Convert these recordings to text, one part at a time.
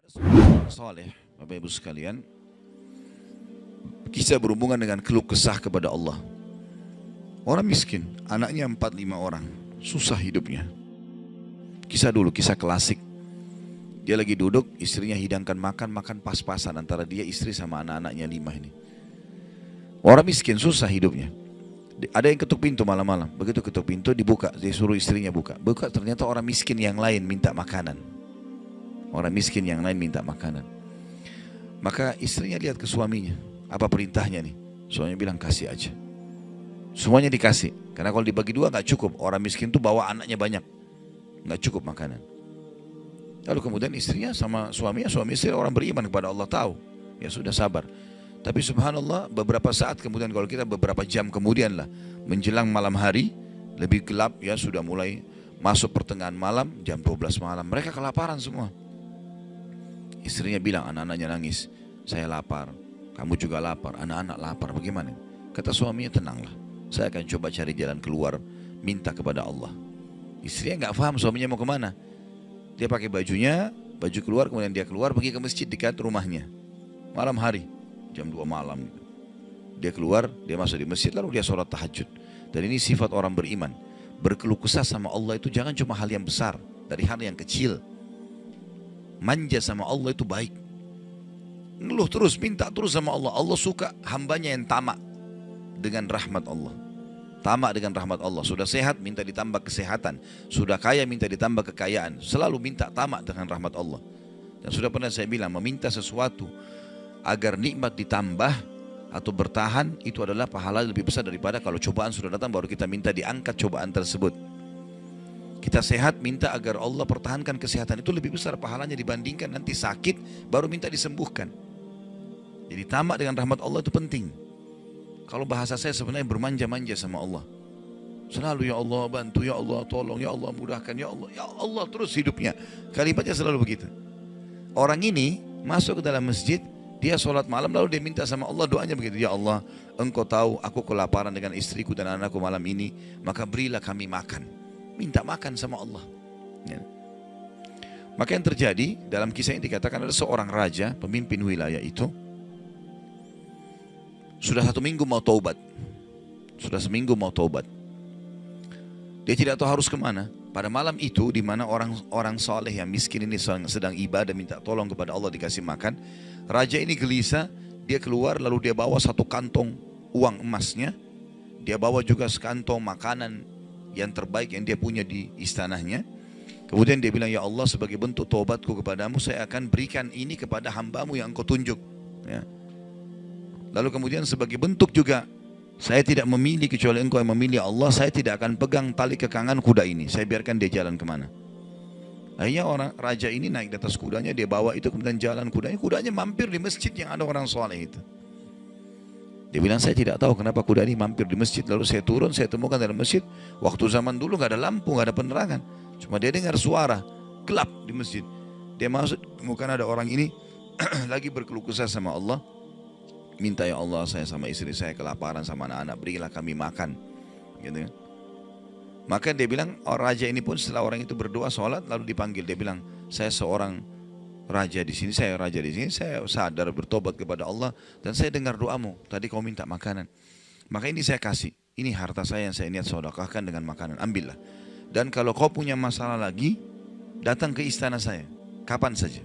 Orang saleh, Bapak Ibu sekalian, kisah berhubungan dengan keluh kesah kepada Allah. Orang miskin, anaknya 4-5 orang, susah hidupnya. Kisah dulu, kisah klasik. Dia lagi duduk, istrinya hidangkan makan, makan pas-pasan antara dia, istri sama anak-anaknya 5 ini. Orang miskin, susah hidupnya. Ada yang ketuk pintu malam-malam, begitu ketuk pintu dibuka, dia suruh istrinya buka. Buka, ternyata orang miskin yang lain minta makanan. Orang miskin yang lain minta makanan. Maka istrinya lihat ke suaminya, apa perintahnya nih? Suaminya bilang kasih aja. Semuanya dikasih, karena kalau dibagi dua nggak cukup. Orang miskin tuh bawa anaknya banyak, nggak cukup makanan. Lalu kemudian istrinya sama suaminya, suami istri orang beriman kepada Allah, tahu. Ya sudah, sabar. Tapi subhanallah, beberapa saat kemudian, kalau kita beberapa jam kemudian lah, menjelang malam hari, lebih gelap ya, sudah mulai masuk pertengahan malam, jam 12 malam, mereka kelaparan semua. Istrinya bilang, anak-anaknya nangis, saya lapar, kamu juga lapar, anak-anak lapar, bagaimana? Kata suaminya, tenanglah, saya akan coba cari jalan keluar, minta kepada Allah. Istrinya nggak paham suaminya mau kemana. Dia pakai bajunya, baju keluar, kemudian dia keluar pergi ke masjid dekat rumahnya. Malam hari, jam 2 malam. Dia keluar, dia masuk di masjid, lalu dia sholat tahajud. Dan ini sifat orang beriman. Berkeluh kesah sama Allah itu jangan cuma hal yang besar, dari hal yang kecil. Manja sama Allah itu baik. Ngeluh terus, minta terus sama Allah. Allah suka hambanya yang tamak dengan rahmat Allah. Tamak dengan rahmat Allah. Sudah sehat, minta ditambah kesehatan. Sudah kaya, minta ditambah kekayaan. Selalu minta tamak dengan rahmat Allah. Dan sudah pernah saya bilang, meminta sesuatu agar nikmat ditambah atau bertahan, itu adalah pahala lebih besar daripada kalau cobaan sudah datang baru kita minta diangkat cobaan tersebut. Kita sehat, minta agar Allah pertahankan kesehatan, itu lebih besar pahalanya dibandingkan nanti sakit baru minta disembuhkan. Jadi tamak dengan rahmat Allah itu penting. Kalau bahasa saya sebenarnya bermanja-manja sama Allah. Selalu ya Allah bantu, ya Allah tolong, ya Allah mudahkan, ya Allah terus hidupnya. Kalimatnya selalu begitu. Orang ini masuk ke dalam masjid, dia sholat malam lalu dia minta sama Allah, doanya begitu. Ya Allah, engkau tahu aku kelaparan dengan istriku dan anakku malam ini, maka berilah kami makan. Minta makan sama Allah. Ya. Maka yang terjadi dalam kisah ini dikatakan ada seorang raja, pemimpin wilayah itu, sudah 1 minggu mau taubat. Sudah seminggu mau taubat. Dia tidak tahu harus kemana. Pada malam itu, di mana orang soleh yang miskin ini sedang ibadah, minta tolong kepada Allah dikasih makan. Raja ini gelisah, dia keluar lalu dia bawa 1 kantong uang emasnya. Dia bawa juga sekantong makanan yang terbaik yang dia punya di istananya. Kemudian dia bilang, ya Allah, sebagai bentuk taubatku kepadamu, saya akan berikan ini kepada hambamu yang engkau tunjuk. Ya. Lalu kemudian sebagai bentuk juga, saya tidak memilih kecuali engkau yang memilih Allah, saya tidak akan pegang tali kekangan kuda ini, saya biarkan dia jalan kemana. Akhirnya orang raja ini naik di atas kudanya, dia bawa itu kemudian jalan kudanya, kudanya mampir di masjid yang ada orang soleh itu. Dia bilang, saya tidak tahu kenapa kuda ini mampir di masjid. Lalu saya turun, saya temukan dalam masjid. Waktu zaman dulu gak ada lampu, gak ada penerangan. Cuma dia dengar suara, gelap di masjid. Dia masuk, temukan ada orang ini lagi berkeluh kesah sama Allah. Minta, ya Allah, saya sama istri saya kelaparan sama anak-anak, berilah kami makan. Gitu kan. Maka dia bilang, raja ini pun setelah orang itu berdoa, sholat, lalu dipanggil. Dia bilang, saya seorang raja di sini, saya raja di sini, saya sadar bertobat kepada Allah dan saya dengar doamu. Tadi kau minta makanan, maka ini saya kasih. Ini harta saya yang saya niat sedekahkan dengan makanan. Ambillah. Dan kalau kau punya masalah lagi, datang ke istana saya, kapan saja.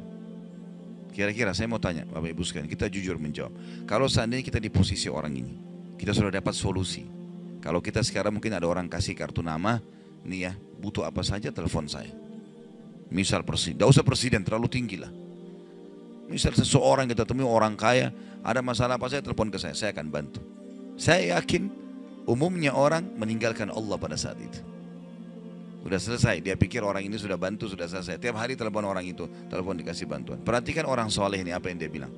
Kira-kira saya mau tanya, Bapak Ibu sekalian, kita jujur menjawab. Kalau seandainya kita di posisi orang ini, kita sudah dapat solusi. Kalau kita sekarang mungkin ada orang kasih kartu nama, nih ya, butuh apa saja telepon saya. Misal presiden, tidak usah presiden, terlalu tinggi lah. Misal seseorang kita temui orang kaya, ada masalah apa saya telepon ke saya akan bantu. Saya yakin umumnya orang meninggalkan Allah pada saat itu. Sudah selesai, dia pikir orang ini sudah bantu, sudah selesai. Tiap hari telepon orang itu, telepon dikasih bantuan. Perhatikan orang soleh ini apa yang dia bilang.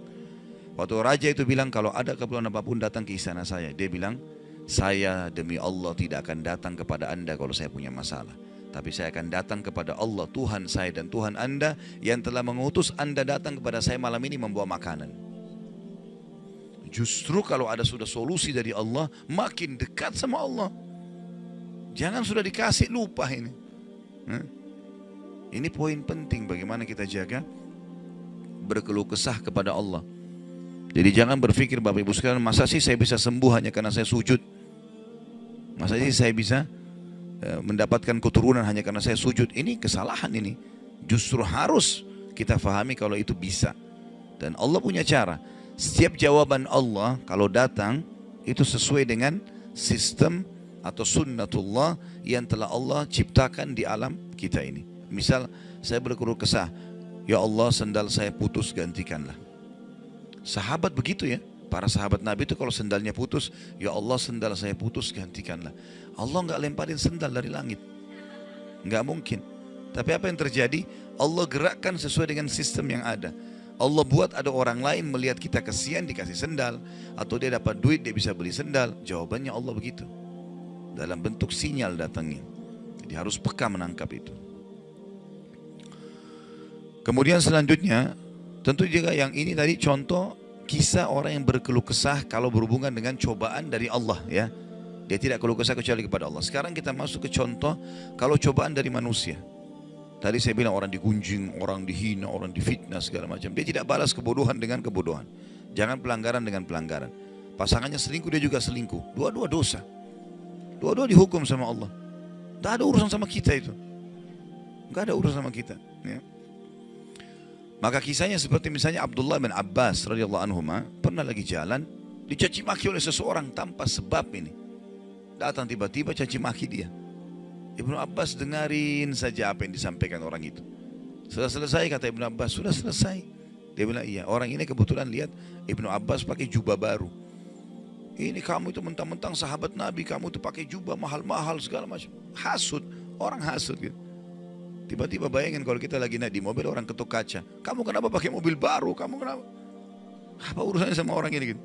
Waktu raja itu bilang, kalau ada keperluan apapun datang ke istana saya. Dia bilang, saya demi Allah tidak akan datang kepada anda kalau saya punya masalah. Tapi saya akan datang kepada Allah, Tuhan saya dan Tuhan anda yang telah mengutus anda datang kepada saya malam ini membawa makanan. Justru kalau ada sudah solusi dari Allah, makin dekat sama Allah. Jangan sudah dikasih lupa ini. Ini poin penting bagaimana kita jaga berkeluh kesah kepada Allah. Jadi jangan berpikir Bapak Ibu sekalian, masa sih saya bisa sembuh hanya karena saya sujud? Masa sih saya bisa mendapatkan keturunan hanya karena saya sujud? Ini kesalahan ini. Justru harus kita fahami kalau itu bisa. Dan Allah punya cara. Setiap jawaban Allah kalau datang itu sesuai dengan sistem atau sunnatullah yang telah Allah ciptakan di alam kita ini. Misal saya berkeluh kesah, ya Allah sendal saya putus, gantikanlah. Sahabat begitu ya. Para sahabat Nabi itu kalau sendalnya putus, ya Allah sendal saya putus, gantikanlah. Allah nggak lemparin sendal dari langit. Nggak mungkin. Tapi apa yang terjadi? Allah gerakkan sesuai dengan sistem yang ada. Allah buat ada orang lain melihat kita kasihan dikasih sendal. Atau dia dapat duit dia bisa beli sendal. Jawabannya Allah begitu. Dalam bentuk sinyal datangnya. Jadi harus peka menangkap itu. Kemudian selanjutnya, tentu juga yang ini tadi contoh kisah orang yang berkeluh kesah kalau berhubungan dengan cobaan dari Allah ya. Dia tidak keluh kesah kecuali kepada Allah. Sekarang kita masuk ke contoh kalau cobaan dari manusia. Tadi saya bilang orang digunjing, orang dihina, orang difitnah segala macam. Dia tidak balas kebodohan dengan kebodohan. Jangan pelanggaran dengan pelanggaran. Pasangannya selingkuh, dia juga selingkuh. Dua-dua dosa. Dua-dua dihukum sama Allah. Tidak ada urusan sama kita itu. Tidak ada urusan sama kita. Ya. Maka kisahnya seperti misalnya Abdullah bin Abbas radhiyallahu anhuma pernah lagi jalan dicaci maki oleh seseorang tanpa sebab ini. Datang tiba-tiba caci maki dia. Ibnu Abbas dengarin saja apa yang disampaikan orang itu. Sudah selesai kata Ibnu Abbas, sudah selesai. Dia bilang iya, orang ini kebetulan lihat Ibnu Abbas pakai jubah baru. Ini kamu itu mentang-mentang sahabat Nabi, kamu itu pakai jubah mahal-mahal segala macam. Hasud, orang hasud gitu. Tiba-tiba bayangin kalau kita lagi naik di mobil orang ketuk kaca. Kamu kenapa pakai mobil baru? Kamu kenapa? Apa urusannya sama orang ini gitu?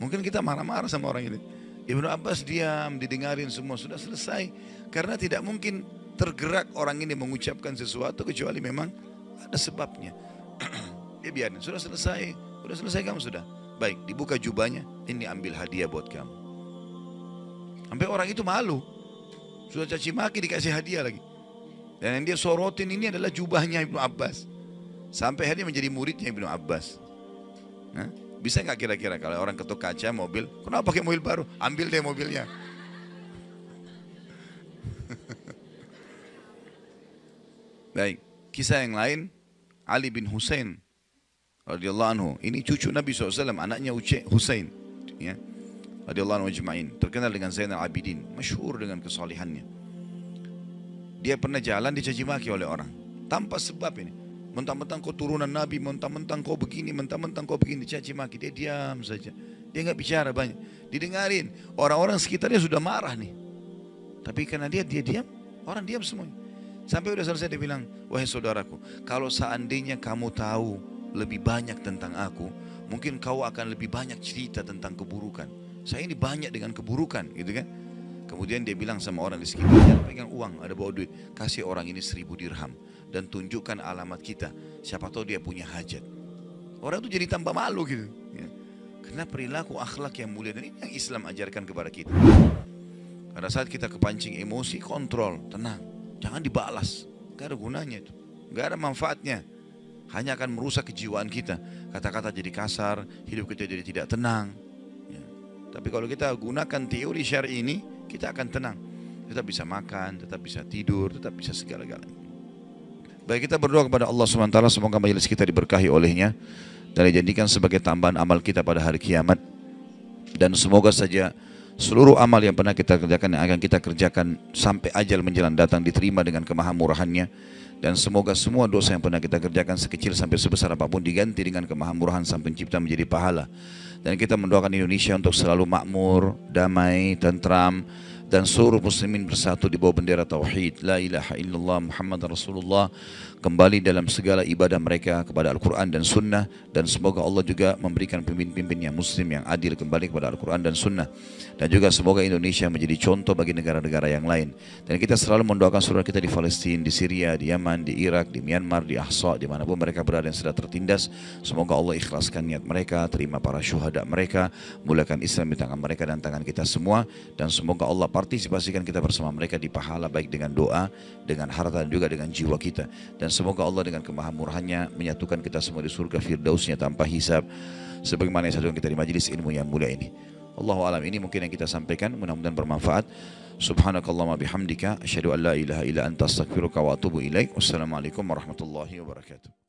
Mungkin kita marah-marah sama orang ini. Ibnu Abbas diam, didengarin semua, sudah selesai. Karena tidak mungkin tergerak orang ini mengucapkan sesuatu kecuali memang ada sebabnya. Dia biarin, sudah selesai kamu sudah. Baik, dibuka jubahnya, ini ambil hadiah buat kamu. Sampai orang itu malu. Sudah caci maki dikasih hadiah lagi. Dan yang dia sorotin ini adalah jubahnya Ibnu Abbas. Sampai dia menjadi muridnya Ibnu Abbas. Nah, bisa nggak kira-kira kalau orang ketuk kaca mobil, kenapa pakai mobil baru? Ambil deh mobilnya. Baik, kisah yang lain, Ali bin Husain radhiyallahu anhu. Ini cucu Nabi SAW, anaknya Husain, ya, radhiyallahu anhu ajma'in. Terkenal dengan Zainal Abidin, masyhur dengan kesalihannya. Dia pernah jalan dicaci maki oleh orang tanpa sebab ini. Mentang-mentang kau turunan Nabi, mentang-mentang kau begini, mentang-mentang kau begini, dicaci maki. Dia diam saja. Dia nggak bicara banyak. Didengarin. Orang-orang sekitarnya sudah marah nih. Tapi karena dia diam, orang diam semuanya. Sampai udah selesai dia bilang, wahai saudaraku, kalau seandainya kamu tahu lebih banyak tentang aku, mungkin kau akan lebih banyak cerita tentang keburukan. Saya ini banyak dengan keburukan, gitu kan? Kemudian dia bilang sama orang di sekitarnya, pegang uang, ada bawa duit, kasih orang ini 1000 dirham dan tunjukkan alamat kita. Siapa tahu dia punya hajat. Orang itu jadi tambah malu gitu. Ya. Karena perilaku akhlak yang mulia dan ini yang Islam ajarkan kepada kita. Pada saat kita kepancing emosi, kontrol, tenang, jangan dibalas. Gak ada gunanya itu, gak ada manfaatnya. Hanya akan merusak kejiwaan kita. Kata-kata jadi kasar, hidup kita jadi tidak tenang. Ya. Tapi kalau kita gunakan teori syar'i ini, kita akan tenang. Tetap bisa makan, tetap bisa tidur, tetap bisa segala-galanya. Baik, kita berdoa kepada Allah SWT, semoga majelis kita diberkahi olehnya dan dijadikan sebagai tambahan amal kita pada hari kiamat. Dan semoga saja seluruh amal yang pernah kita kerjakan, yang akan kita kerjakan sampai ajal menjelang datang diterima dengan kemahamurahannya. Dan semoga semua dosa yang pernah kita kerjakan sekecil sampai sebesar apapun diganti dengan kemahamurahan Sang Pencipta menjadi pahala. Dan kita mendoakan Indonesia untuk selalu makmur, damai, tentram, dan seluruh muslimin bersatu di bawah bendera tauhid la ilaha illallah Muhammad Rasulullah, kembali dalam segala ibadah mereka kepada Al-Quran dan Sunnah. Dan semoga Allah juga memberikan pemimpin-pemimpin yang muslim yang adil kembali kepada Al-Quran dan Sunnah. Dan juga semoga Indonesia menjadi contoh bagi negara-negara yang lain. Dan kita selalu mendoakan saudara kita di Palestina, di Syria, di Yaman, di Irak, di Myanmar, di Ahsa, dimanapun mereka berada yang sedang tertindas. Semoga Allah ikhlaskan niat mereka, terima para syuhada mereka, mulakan Islam di tangan mereka dan tangan kita semua. Dan semoga Allah partisipasikan kita bersama mereka di pahala baik dengan doa, dengan harta dan juga dengan jiwa kita. Dan semoga Allah dengan kemahamurahannya menyatukan kita semua di surga firdausnya tanpa hisab, sebagaimana yang satukan kita di majelis ilmu yang mulia ini. Allahu alam, ini mungkin yang kita sampaikan, mudah-mudahan bermanfaat. Subhanakallahumma bihamdika asyhadu an la ilaha illa anta astaghfiruka wa atubu ilaik. Wassalamualaikum warahmatullahi wabarakatuh.